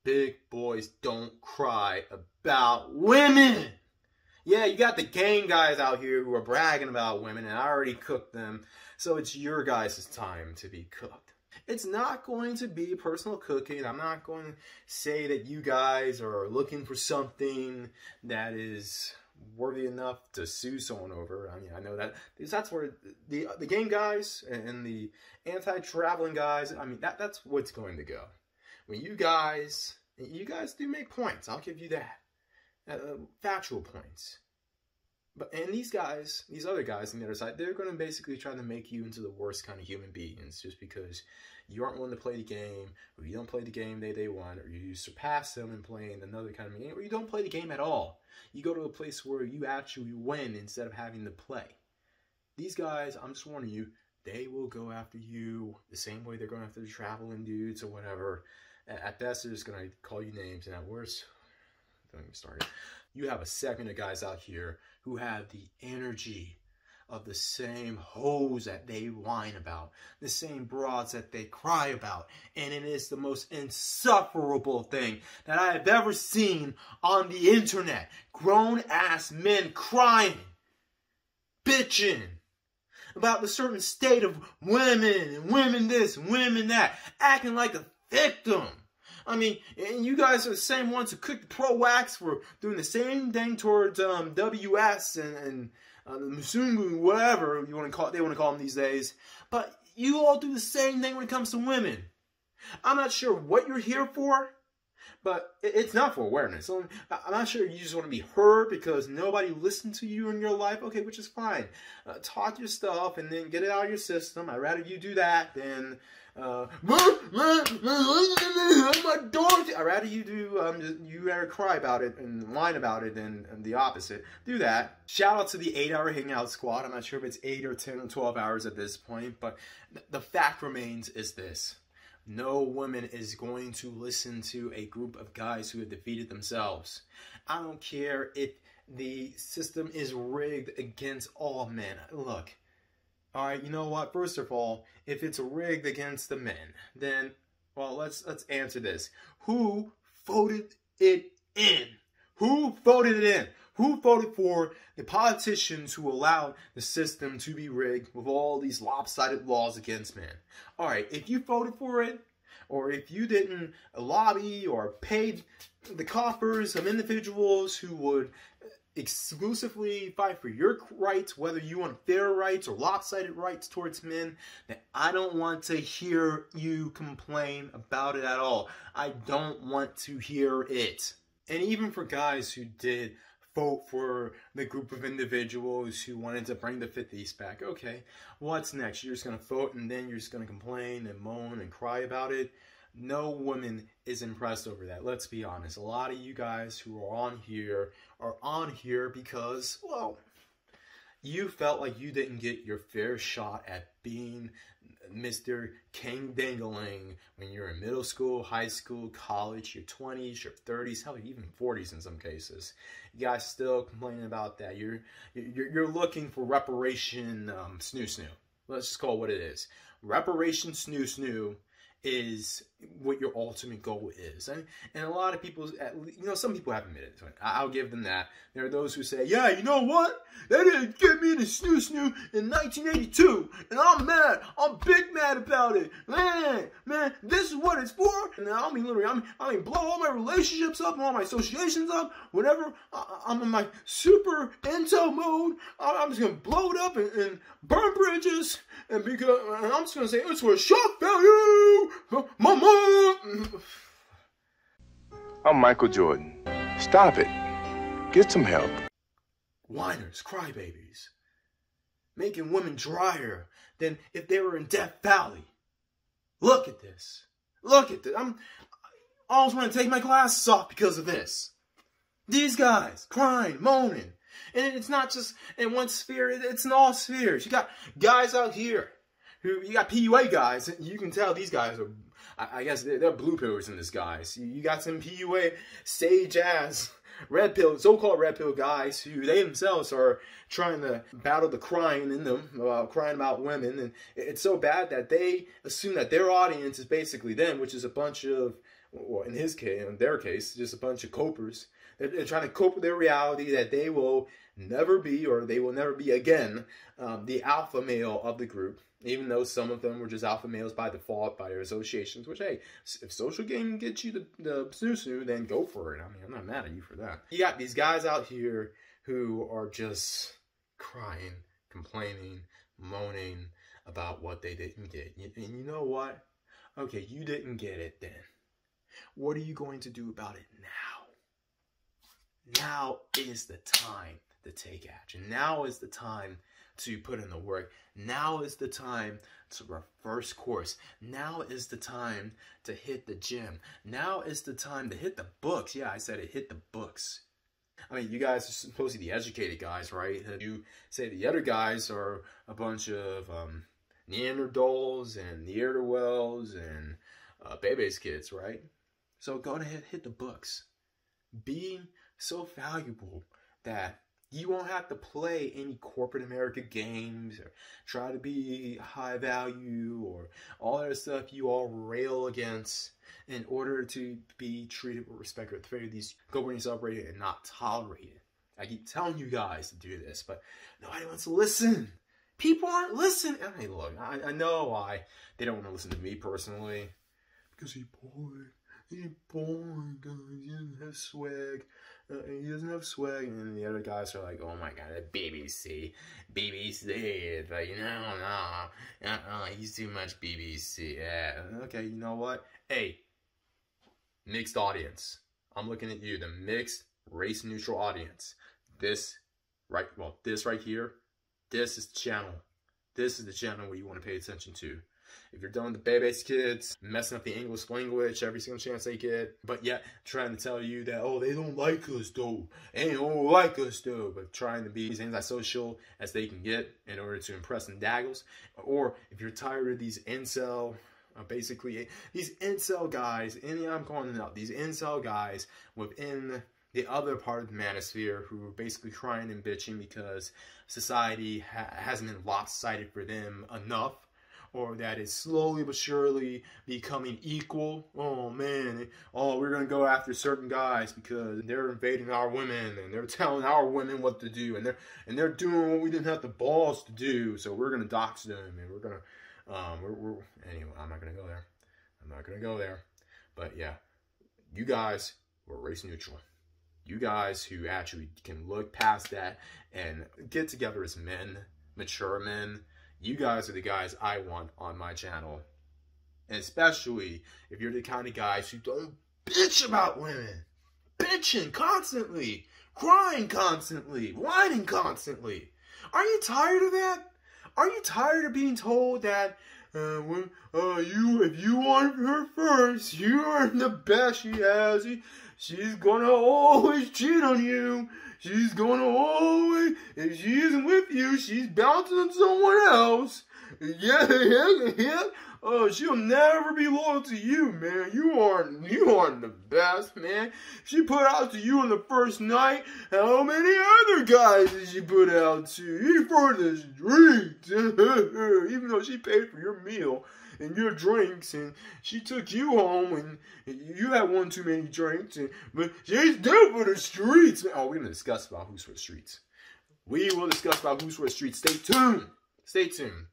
big boys don't cry about women. Yeah, you got the gang guys out here who are bragging about women, and I already cooked them, so it's your guys' time to be cooked. It's not going to be personal cooking. I'm not going to say that you guys are looking for something that is worthy enough to sue someone over. I mean, I know that because that's where the gang guys and the anti-traveling guys, I mean, that's what's going to go. When you guys do make points. I'll give you that. Factual points. And these guys, these other guys on the other side, they're going to basically try to make you into the worst kind of human beings just because you aren't willing to play the game, or you don't play the game they want, or you surpass them in playing another kind of game, or you don't play the game at all. You go to a place where you actually win instead of having to play. These guys, I'm just warning you, they will go after you the same way they're going after the traveling dudes or whatever. At best, they're just going to call you names, and at worst, don't even start it. You have a segment of guys out here who have the energy of the same hoes that they whine about, the same broads that they cry about, and it is the most insufferable thing that I have ever seen on the internet. Grown-ass men crying, bitching about the certain state of women, and women this, and women that, acting like a victim. I mean, and you guys are the same ones who cooked the pro-wax for doing the same thing towards WS and the Musungu, whatever you want to call it, they want to call them these days. But you all do the same thing when it comes to women. I'm not sure what you're here for, but it's not for awareness. I'm not sure you just want to be heard because nobody listened to you in your life. Okay, which is fine. Talk your stuff and then get it out of your system. I'd rather you do that than I'd rather you do, you rather cry about it and whine about it than the opposite. Do that. Shout out to the 8-hour hangout squad. I'm not sure if it's 8 or 10 or 12 hours at this point, but the fact remains is this. No woman is going to listen to a group of guys who have defeated themselves. I don't care if the system is rigged against all men. Look. Alright, you know what? First of all, if it's rigged against the men, then, well, let's answer this. Who voted it in? Who voted it in? Who voted for the politicians who allowed the system to be rigged with all these lopsided laws against men? Alright, if you voted for it, or if you didn't lobby or pay the coffers of individuals who would exclusively fight for your rights, whether you want fair rights or lopsided rights towards men, then I don't want to hear you complain about it at all. I don't want to hear it. And even for guys who did vote for the group of individuals who wanted to bring the 50s back, okay, what's next? You're just going to vote and then you're just going to complain and moan and cry about it? No woman is impressed over that. Let's be honest. A lot of you guys who are on here because, well, you felt like you didn't get your fair shot at being Mr. King Dangling when you're in middle school, high school, college, your 20s, your 30s, hell, even 40s in some cases. You guys still complaining about that. You're looking for reparation snoo-snoo. Let's just call it what it is. Reparation snoo-snoo is what your ultimate goal is. And a lot of people, you know, some people have admitted to it. I'll give them that. There are those who say, yeah, you know what? They didn't get me the snoo-snoo in 1982. And I'm mad. I'm big mad about it. Man, this is what it's for. And I mean, literally, I mean, blow all my relationships up and all my associations up. Whenever I'm in my super intel mode, I'm just going to blow it up and burn bridges. And I'm just going to say, it's for shock value. Mama. I'm Michael Jordan. Stop it. Get some help. Whiners, crybabies. Making women drier than if they were in Death Valley. Look at this. Look at this. I almost want to take my glasses off because of this. These guys crying, moaning. And it's not just in one sphere, it's in all spheres. You got guys out here who, you got PUA guys, you can tell these guys are, I guess they're blue pillers in this guys. You got some PUA sage ass red pill, so-called red pill guys who they themselves are trying to battle the crying in them, crying about women. And it's so bad that they assume that their audience is basically them, which is a bunch of well, in his case, in their case, just a bunch of copers. They're trying to cope with their reality that they will never be, or they will never be again, the alpha male of the group. Even though some of them were just alpha males by default, by their associations. Which, hey, if social gaming gets you the snoo-snoo, then go for it. I mean, I'm not mad at you for that. You got these guys out here who are just crying, complaining, moaning about what they didn't get. And you know what? Okay, you didn't get it then. What are you going to do about it now? Now is the time to take action. Now is the time to put in the work. Now is the time to reverse course. Now is the time to hit the gym. Now is the time to hit the books. Yeah, I said it, hit the books. I mean, you guys are supposed to be the educated guys, right? You say the other guys are a bunch of Neanderthals and Ne'erthals and Bebe's kids, right? So go ahead, hit the books. Be so valuable that you won't have to play any corporate America games or try to be high value or all that stuff you all rail against in order to be treated with respect. At the very least, go bring yourself rated and not tolerated. I keep telling you guys to do this, but nobody wants to listen. People aren't listening. I mean, look, I know why they don't want to listen to me personally. Because he's bored. He's bored, guys. He doesn't have swag. He doesn't have swag. And the other guys are like, oh my god, that BBC. BBC. Like, no. He's too much BBC. Yeah. Okay, you know what? Hey, mixed audience. I'm looking at you, the mixed race neutral audience. This right here, this is the channel. This is the channel where you want to pay attention to. If you're done with the Bebe's kids, messing up the English language every single chance they get, but yet trying to tell you that, oh, they don't like us though. They don't like us though. But trying to be as antisocial as they can get in order to impress them daggles. Or if you're tired of these incel, basically these incel guys, and I'm calling them out, these incel guys within the other part of the manosphere who are basically crying and bitching because society hasn't been lopsided for them enough, or that is slowly but surely becoming equal. Oh man, we're gonna go after certain guys because they're invading our women and they're telling our women what to do, and they're doing what we didn't have the balls to do, so we're gonna dox them and we're gonna anyway, I'm not gonna go there. But yeah, you guys were race neutral. You guys who actually can look past that and get together as men, mature men. You guys are the guys I want on my channel. And especially if you're the kind of guys who don't bitch about women. Bitching constantly. Crying constantly. Whining constantly. Are you tired of that? Are you tired of being told that if you want her first, you are the best she has. She's gonna always cheat on you. She's gonna always, if she isn't with you, she's bouncing on someone else. Yeah. Oh, she'll never be loyal to you, man. You aren't the best, man. She put out to you on the first night. How many other guys did she put out to? You for the streets. Even though she paid for your meal and your drinks, and she took you home, and you had one too many drinks, but she's still for the streets. Oh, we're gonna discuss about who's for the streets. We will discuss about who's for the streets. Stay tuned. Stay tuned.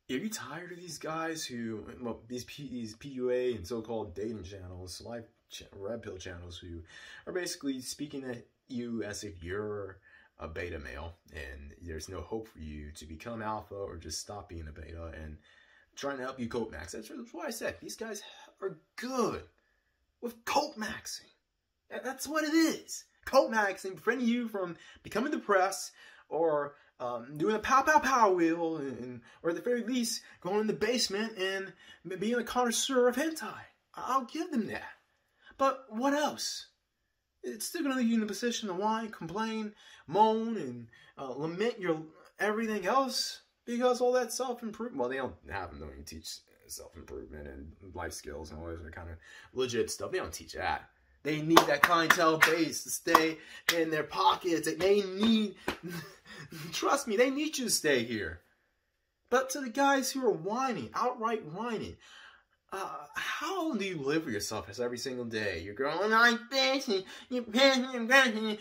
Are you tired of these guys who, well, these PUA and so-called dating channels, red pill channels, who are basically speaking at you as if you're a beta male and there's no hope for you to become alpha or just stop being a beta, and trying to help you cope max? That's what I said. These guys are good with cope maxing. That's what it is. Cope maxing, preventing you from becoming depressed or doing a pow wheel, or at the very least going in the basement and being a connoisseur of hentai. I'll give them that. But what else? It's still going to leave you in the position to whine, complain, moan, and lament your everything else, because all that self-improvement, well, they don't teach self-improvement and life skills and all this kind of legit stuff. They don't teach that. They need that clientele base to stay in their pockets. They need, trust me, they need you to stay here. But to the guys who are whining, outright whining, how do you live with yourself as every single day? You're going like this, and you're passing, women,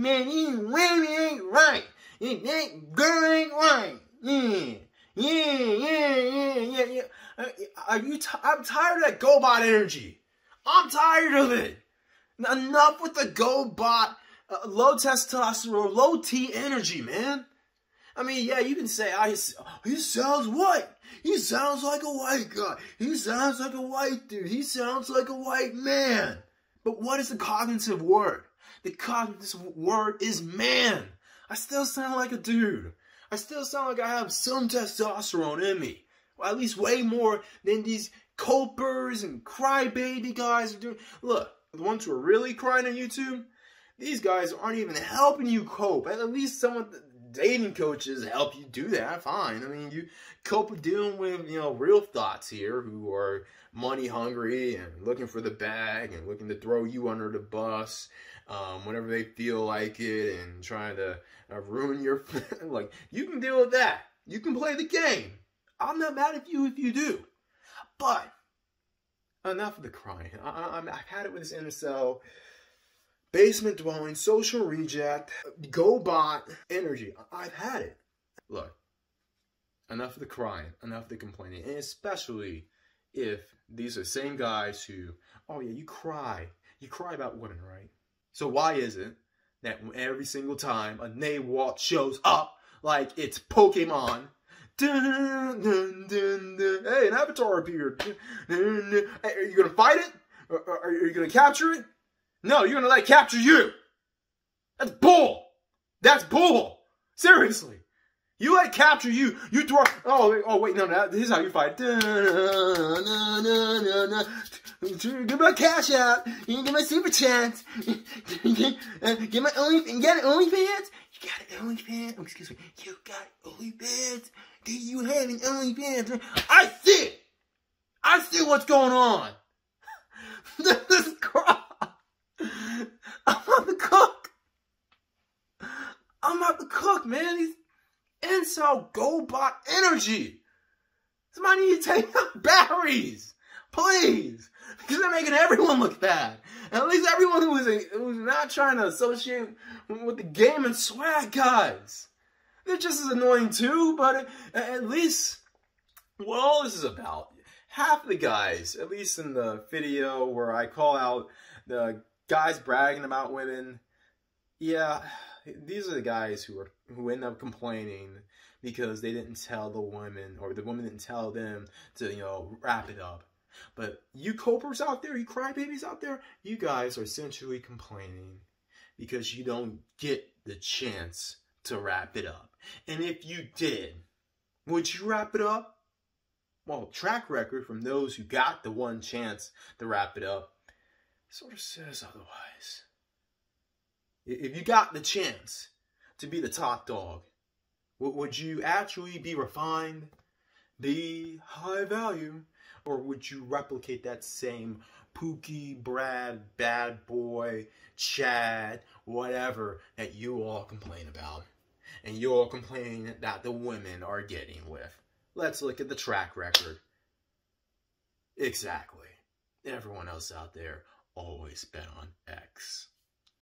man, women ain't right. That girl ain't right. Yeah. I'm tired of that GoBot energy. I'm tired of it. Enough with the GoBot, low testosterone, low T energy, man. I mean, yeah, you can say, he sounds white. He sounds like a white guy. He sounds like a white dude. He sounds like a white man. But what is the cognitive word? The cognitive word is man. I still sound like a dude. I still sound like I have some testosterone in me. Well, at least way more than these copers and crybaby guys are doing. Look, the ones who are really crying on YouTube, these guys aren't even helping you cope. At least some of the dating coaches help you do that, fine. I mean, you cope with dealing with, real thoughts here who are money hungry and looking for the bag and looking to throw you under the bus whenever they feel like it and trying to ruin your, like, you can deal with that. You can play the game. I'm not mad at you if you do. But enough of the crying. I've had it with this incel, basement dwelling, social reject, GoBot energy. I've had it. Look, enough of the crying, enough of the complaining, and especially if these are the same guys who, oh yeah, you cry about women, right? So why is it that every single time a Naywalt shows up like it's Pokemon, dun, dun, dun, dun, hey, an avatar appeared. Dun, dun, hey, are you gonna fight it? Or are you gonna capture it? No, you're gonna let it capture you. That's bull. That's bull. Seriously. You let it capture you. You throw. Oh wait, no, this is how you fight. Give my Cashapp. Give my super chats. Get my OnlyFans. You got an OnlyFans? You got an OnlyFans? Oh, excuse me. You got OnlyFans? Do you have an OnlyFans? I see it. I see what's going on. This is crap. I'm not the cook. I'm not the cook, man. These incel GoBot energy. Somebody need to take out batteries. Please. Because they're making everyone look bad. And at least everyone who's not trying to associate with the game and swag guys. They're just as annoying too, but at least what all this is about. Half of the guys, at least in the video where I call out the guys bragging about women, yeah, these are the guys who end up complaining because they didn't tell the women, or the woman didn't tell them to, wrap it up. But you copers out there, you crybabies out there, you guys are essentially complaining because you don't get the chance to wrap it up. And if you did, would you wrap it up? Well, track record from those who got the one chance to wrap it up sort of says otherwise. If you got the chance to be the top dog, would you actually be refined, be high value, or would you replicate that same Pookie, Brad, bad boy, Chad, whatever that you all complain about? And you all complain that the women are getting with. Let's look at the track record. Exactly. Everyone else out there always bet on X.